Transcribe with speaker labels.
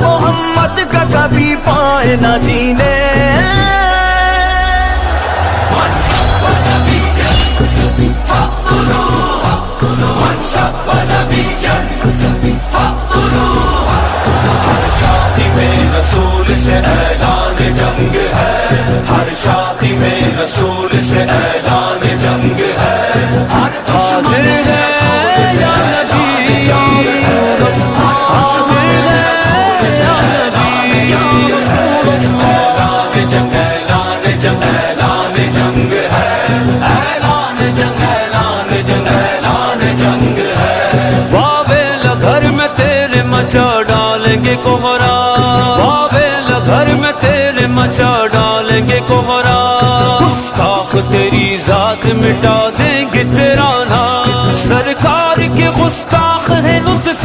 Speaker 1: محمد کا کبھی پائے نہ جینے.
Speaker 2: رسول سے اعلان جنگ ہے، ہر شادی میں رسول سے اعلان جنگ ہے، ہر دشمن میں رسول سے اعلان جنگ ہے، حاضر ہے رسول سے اعلان جنگ ہے، اعلان جنگ اعلان جنگ ہے، اعلان جنگ اعلان جنگ اعلان جنگ ہے.
Speaker 3: واویلا گھر میں تیرے مچا ڈالیں گے کوہرا، واویلا گھر میں تیرے مچا ڈالیں گے کوہرا، گستاخ تیری ذات مٹا دیں گے تیرا نام. سرکار کے گستاخ ہے لطف